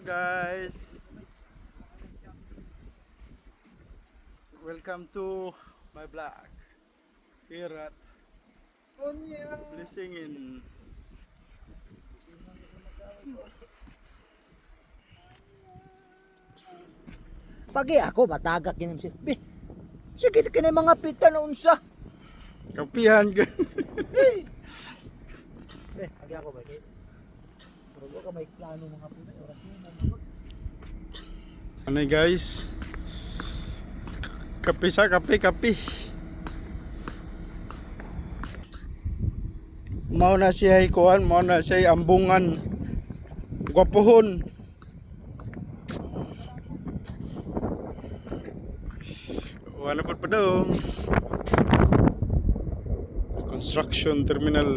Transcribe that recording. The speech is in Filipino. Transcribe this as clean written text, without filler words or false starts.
guys, welcome to my vlog here at Blessing in. Pagi ako batagak kinim si Bi. Sige kini mga pita na unsa. Kapihan ka. Pagi ako ba kay. Pero ka may plano mga pita oras mo. Ano guys, kape sa kape. Mao na siya kuan, mao na siya ambungan. Gwapohon. Wala pa daw. Construction terminal.